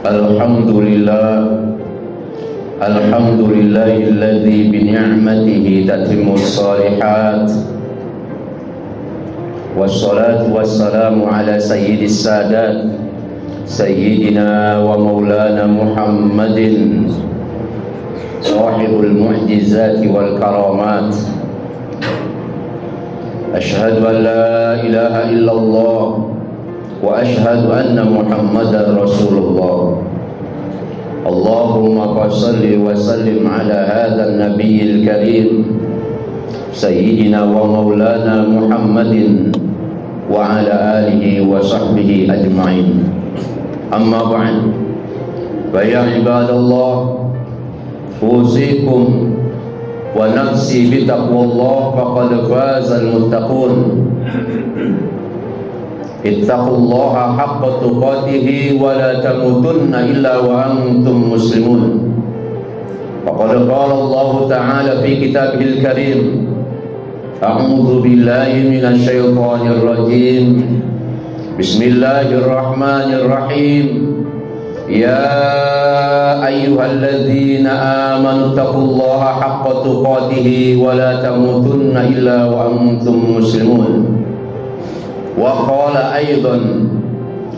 Alhamdulillahilladzi bini'matihi tatimmus shalihat. Wassalatu wassalamu ala sayyidis sadat sayyidina wa maulana Muhammadin sahibul mu'jizati wal karamat. Ashhadu an la ilaha illallah wa ashhadu anna Muhammadar Rasulullah. Allahumma salli wa sallim ala hadzal nabiyil karim sayyidina wa maulana Muhammadin wa ala alihi wa sahbihi ajma'in. Amma ba'd. Fa ya ibadallah, usikum wa nafsi bi taqwallah faqad fazal muttaqun. Ittaqullaha haqqa tuqatih wa la tamutunna illa wa antum muslimun. Faqad qala Allah ta'ala fi kitabihil karim, a'udzu billahi minasy syaithanir rajim. Bismillahirrahmanirrahim. Ya ayyuhalladzina amanu taqullaha haqqa tuqatih wa la tamutunna illa wa antum muslimun. Wa qala aidan,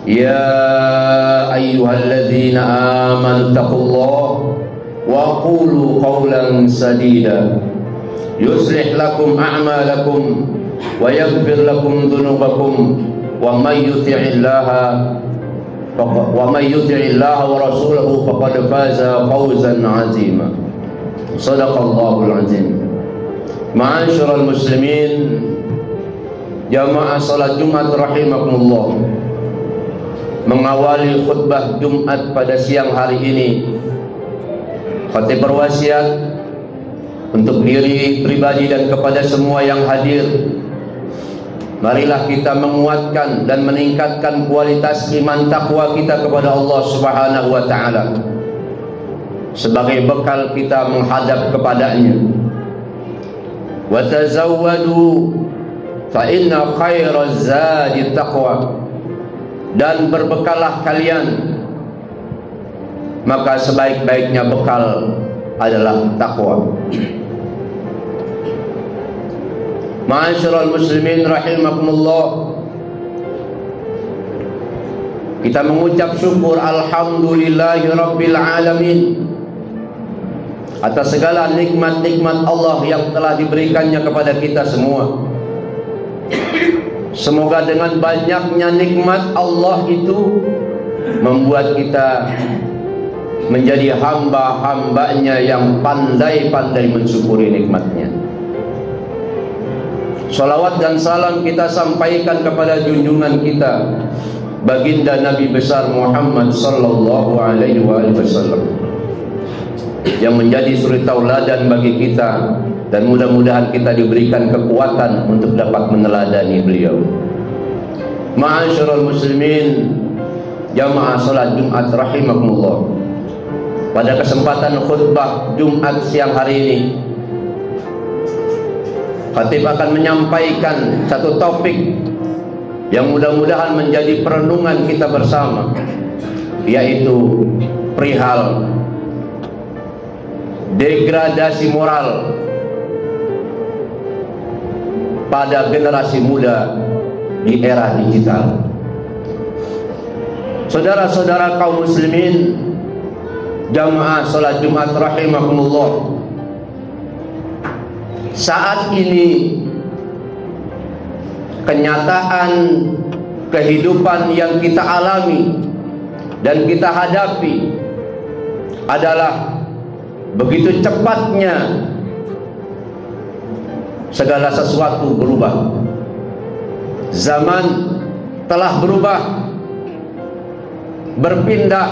ya ayyuhalladzina amanu taqullaha wa qulu qawlan sadida yuslih lakum a'malakum wa yaghfir lakum dhunubakum wa may yuti'illaha wa rasulahu faqad faza fawzan 'azima. Shadaqallahul 'azim. Ma'asyiral muslimin, jamaah salat Jumat rahimakumullah. Mengawali khutbah Jumat pada siang hari ini, khatib berwasiat untuk diri pribadi dan kepada semua yang hadir, marilah kita menguatkan dan meningkatkan kualitas iman takwa kita kepada Allah Subhanahu wa taala sebagai bekal kita menghadap kepadanya. Wa tazawwadu fa inna khairaz zadi taqwa, dan berbekallah kalian, maka sebaik-baiknya bekal adalah takwa. Ma'asyiral muslimin rahimakumullah, kita mengucap syukur alhamdulillahi rabbil alamin atas segala nikmat-nikmat Allah yang telah diberikannya kepada kita semua. Semoga dengan banyaknya nikmat Allah itu membuat kita menjadi hamba-hambanya yang pandai-pandai mensyukuri nikmatnya. Salawat dan salam kita sampaikan kepada junjungan kita, baginda Nabi besar Muhammad sallallahu alaihi wasallam, yang menjadi suri tauladan bagi kita, dan mudah-mudahan kita diberikan kekuatan untuk dapat meneladani beliau. Ma'asyiral muslimin, jamaah salat Jumat rahimakumullah. Pada kesempatan khutbah Jumat siang hari ini, khatib akan menyampaikan satu topik yang mudah-mudahan menjadi perenungan kita bersama, yaitu perihal degradasi moral pada generasi muda di era digital. Saudara-saudara kaum muslimin, jamaah salat Jumat rahimakumullah, saat ini kenyataan kehidupan yang kita alami dan kita hadapi adalah begitu cepatnya segala sesuatu berubah. Zaman telah berubah, berpindah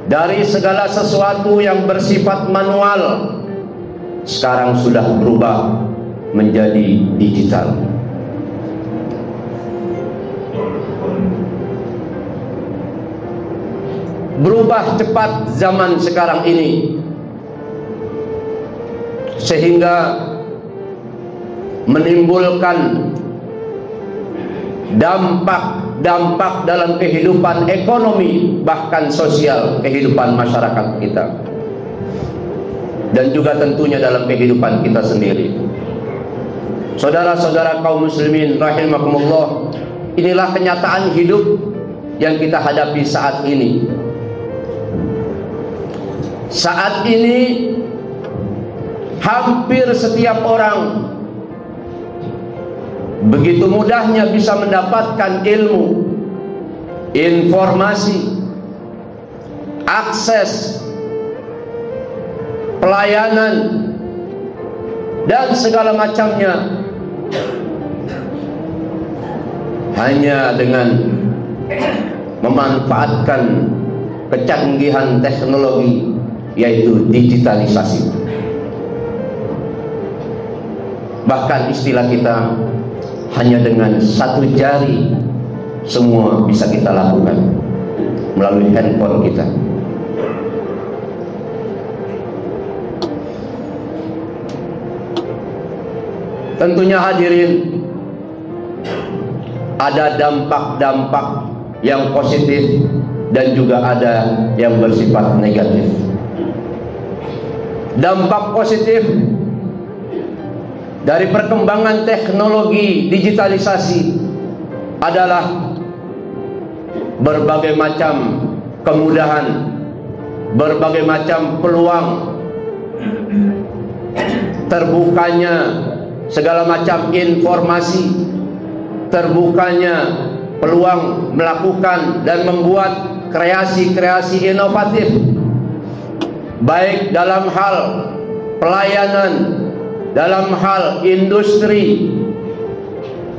dari segala sesuatu yang bersifat manual, sekarang sudah berubah menjadi digital. Berubah cepat zaman sekarang ini, sehingga menimbulkan dampak dampak dalam kehidupan ekonomi bahkan sosial kehidupan masyarakat kita, dan juga tentunya dalam kehidupan kita sendiri. Saudara-saudara kaum muslimin rahimakumullah, inilah kenyataan hidup yang kita hadapi saat ini. Saat ini hampir setiap orang begitu mudahnya bisa mendapatkan ilmu, informasi, akses, pelayanan, dan segala macamnya hanya dengan memanfaatkan kecanggihan teknologi, yaitu digitalisasi. Bahkan istilah kita, hanya dengan satu jari semua bisa kita lakukan melalui handphone kita. Tentunya hadirin, ada dampak-dampak yang positif dan juga ada yang bersifat negatif. Dampak positif dari perkembangan teknologi digitalisasi adalah berbagai macam kemudahan, berbagai macam peluang, terbukanya segala macam informasi, terbukanya peluang melakukan dan membuat kreasi-kreasi inovatif, baik dalam hal pelayanan, dalam hal industri,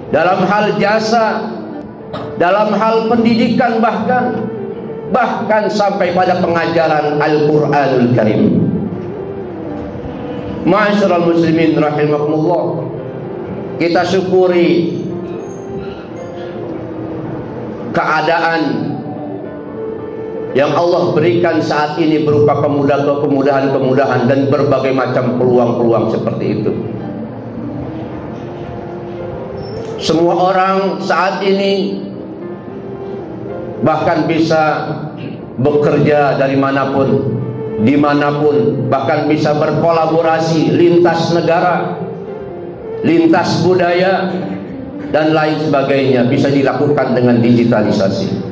dalam hal jasa, dalam hal pendidikan, bahkan sampai pada pengajaran Al-Quranul Karim. Ma'asyiral muslimin rahimakumullah, kita syukuri keadaan yang Allah berikan saat ini berupa kemudahan-kemudahan dan berbagai macam peluang-peluang seperti itu. Semua orang saat ini bahkan bisa bekerja dari manapun, dimanapun, bahkan bisa berkolaborasi lintas negara, lintas budaya, dan lain sebagainya bisa dilakukan dengan digitalisasi.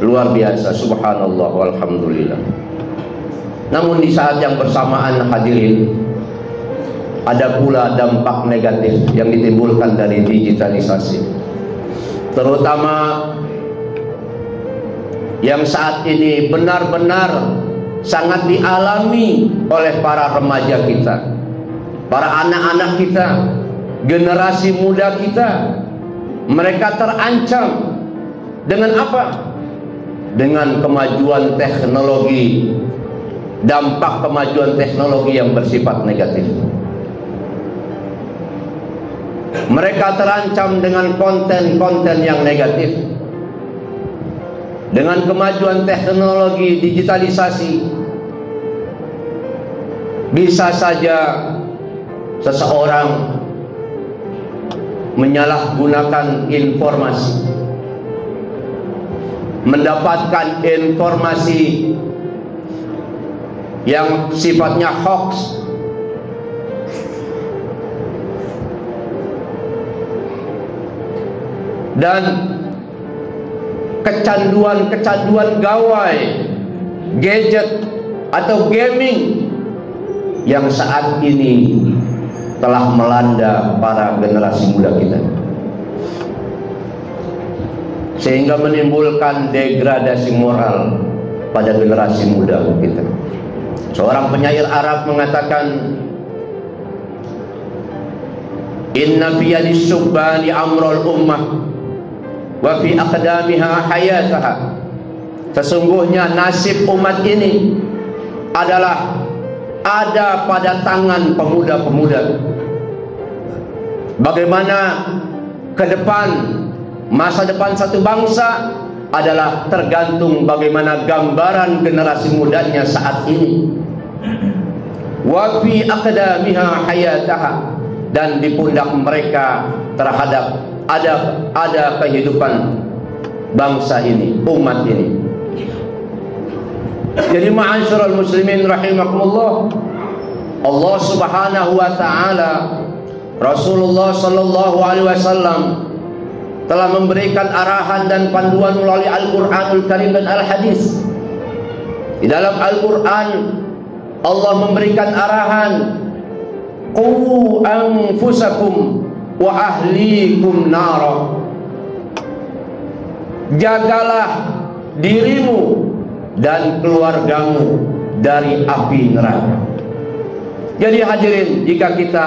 Luar biasa, subhanallah walhamdulillah. Namun di saat yang bersamaan hadirin, ada pula dampak negatif yang ditimbulkan dari digitalisasi, terutama yang saat ini benar-benar sangat dialami oleh para remaja kita, para anak-anak kita, generasi muda kita. Mereka terancam dengan apa? Dengan kemajuan teknologi, dampak kemajuan teknologi yang bersifat negatif. Mereka terancam dengan konten-konten yang negatif. Dengan kemajuan teknologi digitalisasi, bisa saja seseorang menyalahgunakan informasi, mendapatkan informasi yang sifatnya hoax, dan kecanduan gawai, gadget atau gaming yang saat ini telah melanda para generasi muda kita, sehingga menimbulkan degradasi moral pada generasi muda kita. Seorang penyair Arab mengatakan, inna fi yadis syubbani amrul ummah wa fi aqdamiha hayataha. Sesungguhnya nasib umat ini adalah ada pada tangan pemuda-pemuda. Bagaimana ke depan, masa depan satu bangsa adalah tergantung bagaimana gambaran generasi mudanya saat ini. Wa fi aqdamiha hayataha, dan di pundak mereka terhadap ada kehidupan bangsa ini, umat ini. Jadi ma'asyiral muslimin rahimakumullah, Allah Subhanahu wa taala, Rasulullah sallallahu alaihi wasallam telah memberikan arahan dan panduan melalui Al-Qur'anul Karim dan Al-Hadis. Di dalam Al-Qur'an Allah memberikan arahan, qu anfusakum wa ahlikum nara. Jagalah dirimu dan keluargamu dari api neraka. Jadi hadirin, jika kita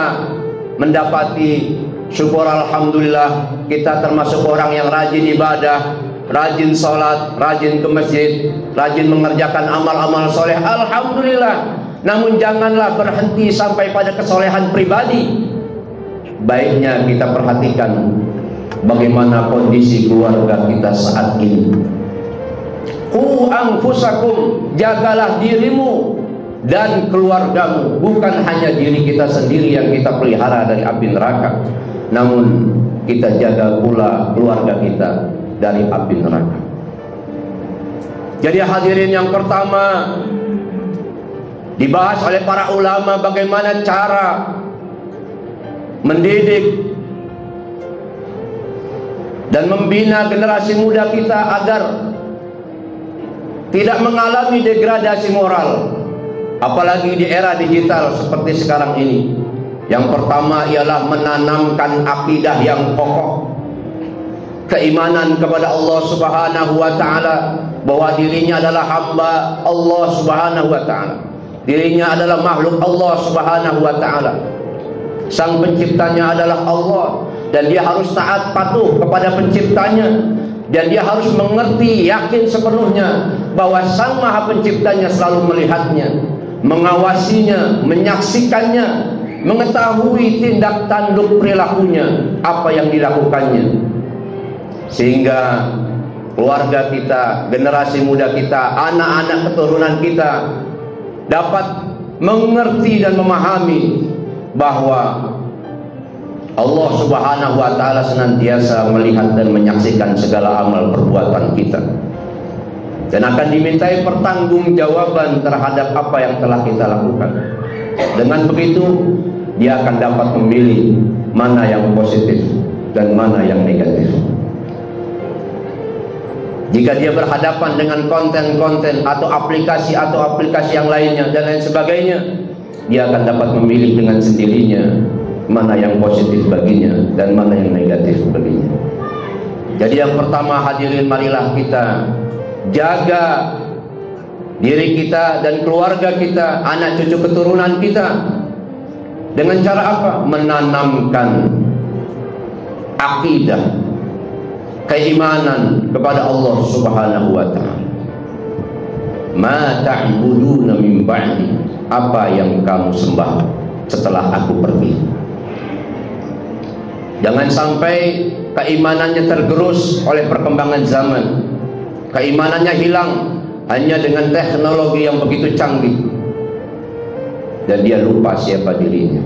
mendapati, syukur alhamdulillah, kita termasuk orang yang rajin ibadah, rajin sholat, rajin ke masjid, rajin mengerjakan amal-amal soleh, alhamdulillah. Namun janganlah berhenti sampai pada kesolehan pribadi. Baiknya kita perhatikan bagaimana kondisi keluarga kita saat ini. Qu anfusakum, jagalah dirimu dan keluargamu. Bukan hanya diri kita sendiri yang kita pelihara dari api neraka, namun kita jaga pula keluarga kita dari api neraka. Jadi hadirin, yang pertama dibahas oleh para ulama bagaimana cara mendidik dan membina generasi muda kita agar tidak mengalami degradasi moral, apalagi di era digital seperti sekarang ini. Yang pertama ialah menanamkan akidah yang kokoh, keimanan kepada Allah Subhanahu wa taala, bahwa dirinya adalah hamba Allah Subhanahu wa taala, dirinya adalah makhluk Allah Subhanahu wa taala. Sang penciptanya adalah Allah, dan dia harus taat patuh kepada penciptanya, dan dia harus mengerti, yakin sepenuhnya bahwa Sang Maha Penciptanya selalu melihatnya, mengawasinya, menyaksikannya, mengetahui tindak tanduk perilakunya, apa yang dilakukannya, sehingga keluarga kita, generasi muda kita, anak-anak keturunan kita dapat mengerti dan memahami bahwa Allah Subhanahu wa taala senantiasa melihat dan menyaksikan segala amal perbuatan kita, dan akan dimintai pertanggungjawaban terhadap apa yang telah kita lakukan. Dengan begitu dia akan dapat memilih mana yang positif dan mana yang negatif. Jika dia berhadapan dengan konten-konten atau aplikasi yang lainnya dan lain sebagainya, dia akan dapat memilih dengan sendirinya mana yang positif baginya dan mana yang negatif baginya. Jadi yang pertama hadirin, marilah kita jaga diri kita dan keluarga kita, anak cucu keturunan kita, dengan cara apa? Menanamkan akidah, keimanan kepada Allah Subhanahu wa taala. Ma ta'buduna min ba'di, apa yang kamu sembah setelah aku pergi. Jangan sampai keimanannya tergerus oleh perkembangan zaman, keimanannya hilang hanya dengan teknologi yang begitu canggih, dan dia lupa siapa dirinya.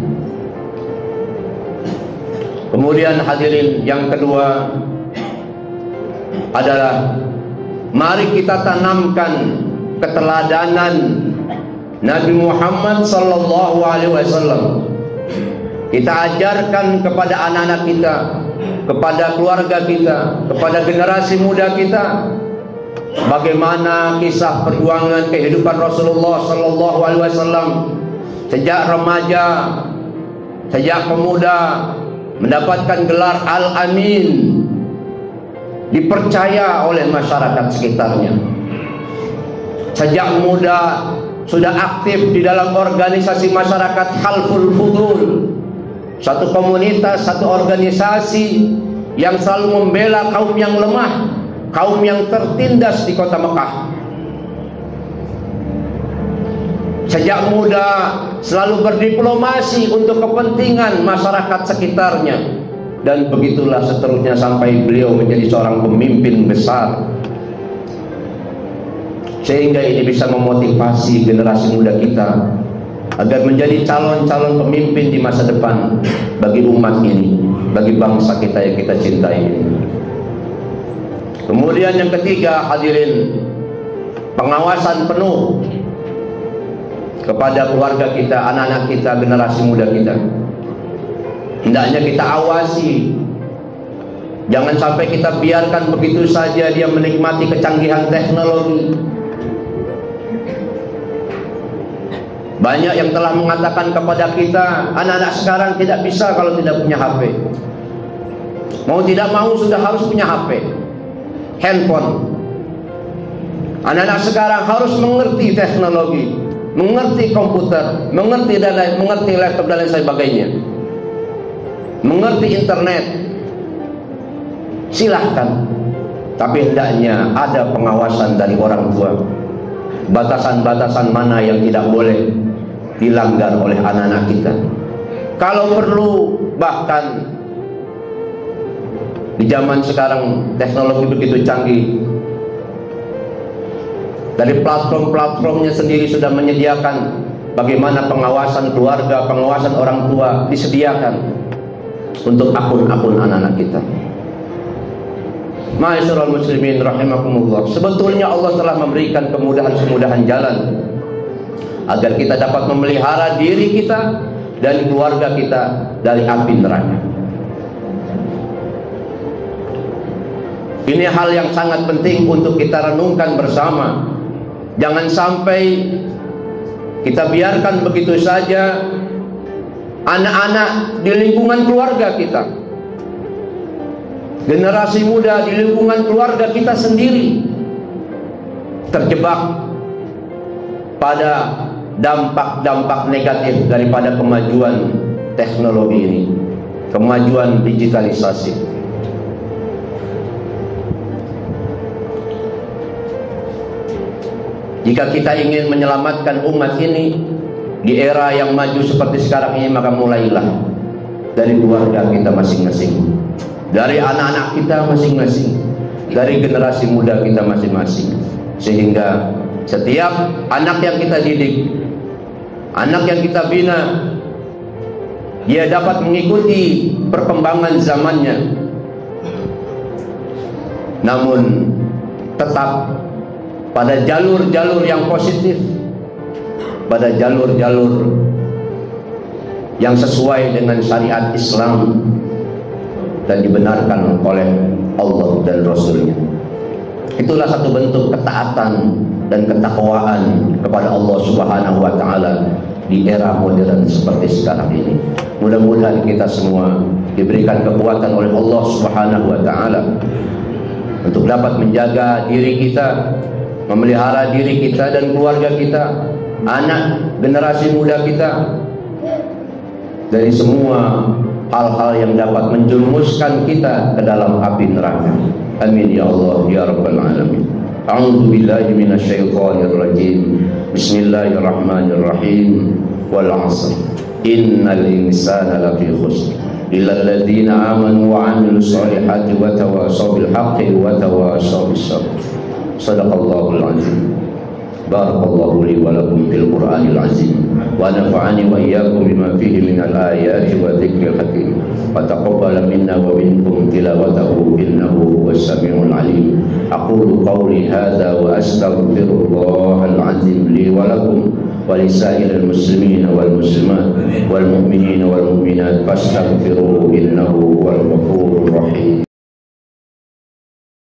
Kemudian hadirin, yang kedua adalah mari kita tanamkan keteladanan Nabi Muhammad sallallahu alaihi wasallam. Kita ajarkan kepada anak-anak kita, kepada keluarga kita, kepada generasi muda kita, bagaimana kisah perjuangan kehidupan Rasulullah sallallahu alaihi wasallam sejak remaja, sejak pemuda, mendapatkan gelar Al-Amin, dipercaya oleh masyarakat sekitarnya. Sejak muda sudah aktif di dalam organisasi masyarakat Khalful Fudul, satu komunitas, satu organisasi yang selalu membela kaum yang lemah, kaum yang tertindas di kota Mekah. Sejak muda selalu berdiplomasi untuk kepentingan masyarakat sekitarnya, dan begitulah seterusnya sampai beliau menjadi seorang pemimpin besar, sehingga ini bisa memotivasi generasi muda kita agar menjadi calon-calon pemimpin di masa depan bagi umat ini, bagi bangsa kita yang kita cintai ini. Kemudian yang ketiga, hadirin, pengawasan penuh kepada keluarga kita, anak-anak kita, generasi muda kita. Hendaknya kita awasi. Jangan sampai kita biarkan begitu saja dia menikmati kecanggihan teknologi. Banyak yang telah mengatakan kepada kita, anak-anak sekarang tidak bisa kalau tidak punya HP. Mau tidak mau sudah harus punya HP, handphone. Anak-anak sekarang harus mengerti teknologi, mengerti komputer, mengerti laptop dan lain sebagainya, mengerti internet. Silahkan, tapi hendaknya ada pengawasan dari orang tua. Batasan-batasan mana yang tidak boleh dilanggar oleh anak-anak kita. Kalau perlu, bahkan di zaman sekarang teknologi begitu canggih, dari platform-platformnya sendiri sudah menyediakan bagaimana pengawasan keluarga, pengawasan orang tua disediakan untuk akun-akun anak-anak kita. Ma'asyiral muslimin rahimakumullah, sebetulnya Allah telah memberikan kemudahan-kemudahan jalan agar kita dapat memelihara diri kita dan keluarga kita dari api neraka. Ini hal yang sangat penting untuk kita renungkan bersama. Jangan sampai kita biarkan begitu saja anak-anak di lingkungan keluarga kita, generasi muda di lingkungan keluarga kita sendiri terjebak pada dampak-dampak negatif daripada kemajuan teknologi ini, kemajuan digitalisasi. Jika kita ingin menyelamatkan umat ini di era yang maju seperti sekarang ini, maka mulailah dari keluarga kita masing-masing, dari anak-anak kita masing-masing, dari generasi muda kita masing-masing, sehingga setiap anak yang kita didik, anak yang kita bina, dia dapat mengikuti perkembangan zamannya, namun tetap pada jalur-jalur yang positif, pada jalur-jalur yang sesuai dengan syariat Islam dan dibenarkan oleh Allah dan Rasulnya. Itulah satu bentuk ketaatan dan ketakwaan kepada Allah Subhanahu wa Ta'ala di era modern seperti sekarang ini. Mudah-mudahan kita semua diberikan kekuatan oleh Allah Subhanahu wa Ta'ala untuk dapat menjaga diri kita, memelihara diri kita dan keluarga kita, anak generasi muda kita, dari semua hal-hal yang dapat menjerumuskan kita ke dalam api neraka. Amin ya Allah ya rabbal alamin. A'udzu billahi minasyaitonir rajim. Bismillahirrahmanirrahim. Wal 'asr. Innal insana lafi khusr. Illal ladzina amanu wa 'amilus solihati wa tawashaw bil haqqi wa tawashaw bis sabr. Shadaqallahul azim. Barakallahu li wa lakum fil Qur'anil azim wa nafa'ani wa iyyakum bima fihi minal ayati wa dzikril hakim wa taqabbala minna wa minkum tilawatahu innahu huwas samiul alim. Aqulu qawli hadza wa astaghfirullahal azim li wa lakum wa lisairil muslimin wal muslimat wal mu'minin wal mu'minat fastaghfiruhu innahu huwal ghafurur rahim.